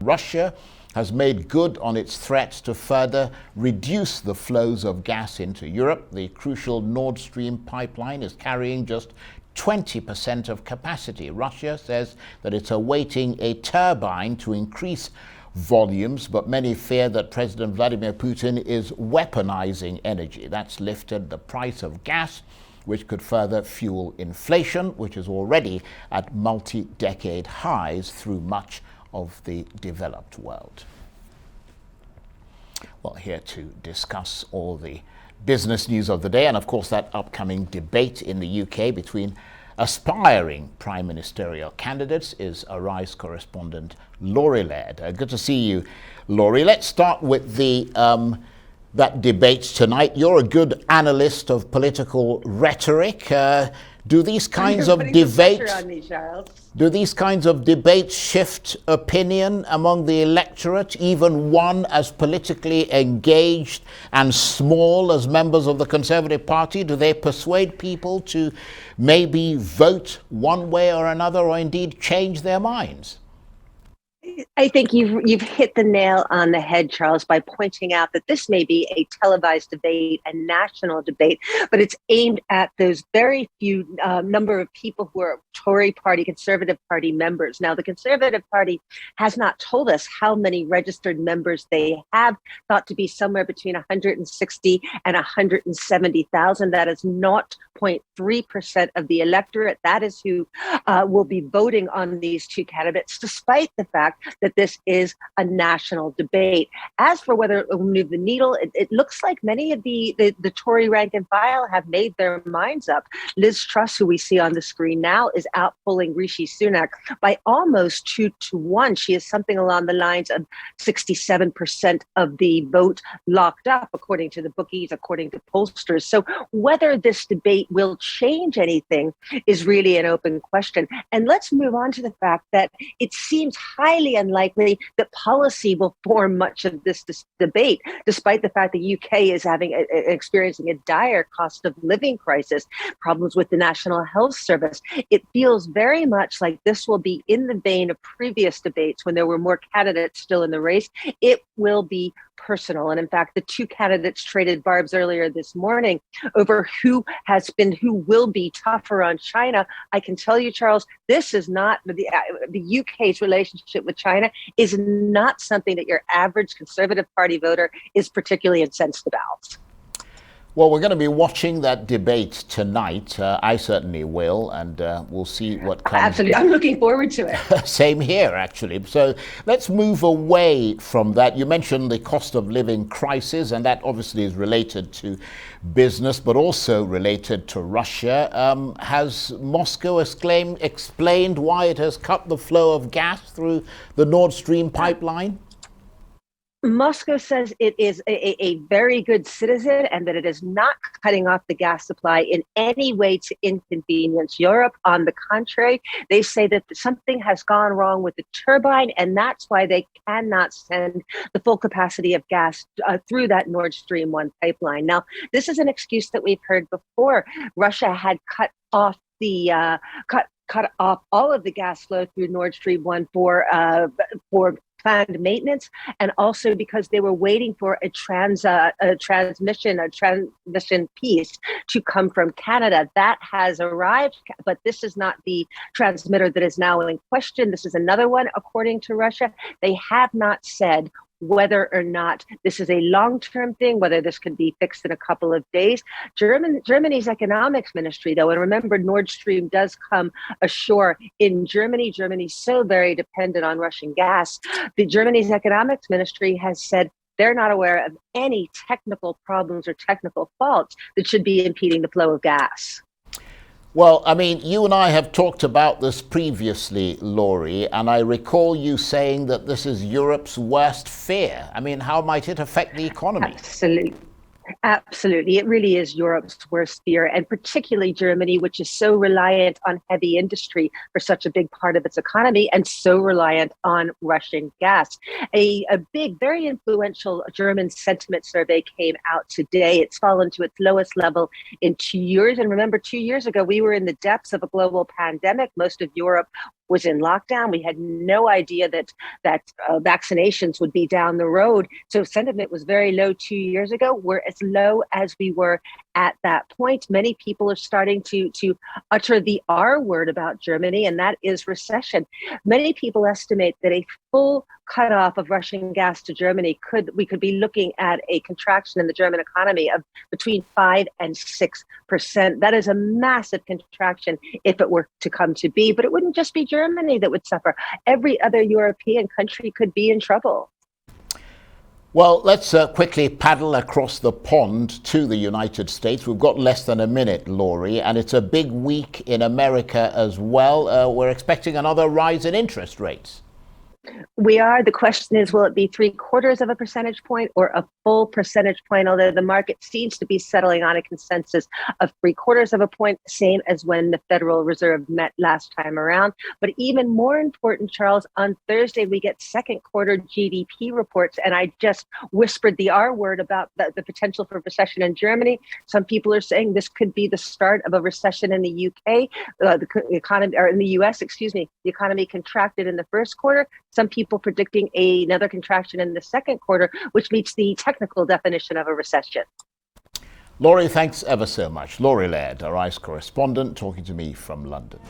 Russia has made good on its threats to further reduce the flows of gas into Europe. The crucial Nord Stream pipeline is carrying just 20% of capacity. Russia says that it's awaiting a turbine to increase volumes, but many fear that President Vladimir Putin is weaponizing energy. That's lifted the price of gas, which could further fuel inflation, which is already at multi-decade highs through much of the developed world. Well, here to discuss all the business news of the day, and of course that upcoming debate in the UK between aspiring prime ministerial candidates, is Arise correspondent Laurie Laird. Good to see you, Laurie. Let's start with the that debate tonight. You're a good analyst of political rhetoric. Do these kinds of debates shift opinion among the electorate, even one as politically engaged and small as members of the Conservative Party? Do they persuade people to maybe vote one way or another, or indeed change their minds? I think you've hit the nail on the head, Charles, by pointing out that this may be a televised debate, a national debate, but it's aimed at those very few number of people who are Tory party, Conservative Party members. Now, the Conservative Party has not told us how many registered members they have, thought to be somewhere between 160 and 170,000. That is 0.3% of the electorate. That is who will be voting on these two candidates, despite the fact that this is a national debate. As for whether it will move the needle, it looks like many of the Tory rank and file have made their minds up. Liz Truss, who we see on the screen now, is outpolling Rishi Sunak by almost 2-1. She is something along the lines of 67% of the vote locked up, according to the bookies, according to pollsters. So whether this debate will change anything is really an open question. And let's move on to the fact that it seems highly unlikely that policy will form much of this debate, despite the fact the UK is experiencing a dire cost of living crisis, problems with the National Health Service. It feels very much like this will be in the vein of previous debates when there were more candidates still in the race. It will be personal. And in fact, the two candidates traded barbs earlier this morning over who will be tougher on China. I can tell you, Charles, this is not the UK's relationship with China is not something that your average Conservative Party voter is particularly incensed about. Well, we're going to be watching that debate tonight. I certainly will, and we'll see what comes. Absolutely. I'm looking forward to it. Same here, actually. So let's move away from that. You mentioned the cost of living crisis, and that obviously is related to business, but also related to Russia. Has Moscow explained why it has cut the flow of gas through the Nord Stream pipeline? Moscow says it is a very good citizen and that it is not cutting off the gas supply in any way to inconvenience Europe. On the contrary, they say that something has gone wrong with the turbine, and that's why they cannot send the full capacity of gas through that Nord Stream 1 pipeline. Now, this is an excuse that we've heard before. Russia had cut off cut off all of the gas flow through Nord Stream 1 for planned maintenance, and also because they were waiting for a transmission piece to come from Canada. That has arrived, but this is not the transmitter that is now in question. This is another one, according to Russia. They have not said whether or not this is a long-term thing, whether this can be fixed in a couple of days. Germany's economics ministry, though, and remember, Nord Stream does come ashore in Germany. Germany's so very dependent on Russian gas. The Germany's economics ministry has said they're not aware of any technical problems or technical faults that should be impeding the flow of gas. Well, I mean, you and I have talked about this previously, Laurie, and I recall you saying that this is Europe's worst fear. I mean, how might it affect the economy? Absolutely. It really is Europe's worst fear, and particularly Germany, which is so reliant on heavy industry for such a big part of its economy and so reliant on Russian gas. A big, very influential German sentiment survey came out today. It's fallen to its lowest level in 2 years. And remember, 2 years ago, we were in the depths of a global pandemic. Most of Europe was in lockdown. We had no idea that vaccinations would be down the road. So sentiment was very low 2 years ago. We're as low as we were at that point. Many people are starting to utter the R word about Germany, and that is recession. Many people estimate that a full cutoff of Russian gas to Germany we could be looking at a contraction in the German economy of between 5 and 6%. That is a massive contraction if it were to come to be. But it wouldn't just be Germany that would suffer. Every other European country could be in trouble. Well, let's quickly paddle across the pond to the United States. We've got less than a minute, Laurie, and it's a big week in America as well. We're expecting another rise in interest rates. We are. The question is, will it be 3/4 of a percentage point or a full percentage point? Although the market seems to be settling on a consensus of 3/4 of a point, same as when the Federal Reserve met last time around. But even more important, Charles, on Thursday, we get second quarter GDP reports. And I just whispered the R word about the potential for recession in Germany. Some people are saying this could be the start of a recession in the UK, the economy, or in the US, excuse me. The economy contracted in the first quarter. Some people predicting another contraction in the second quarter, which meets the technical definition of a recession. Laurie, thanks ever so much. Laurie Laird, our ICE correspondent, talking to me from London.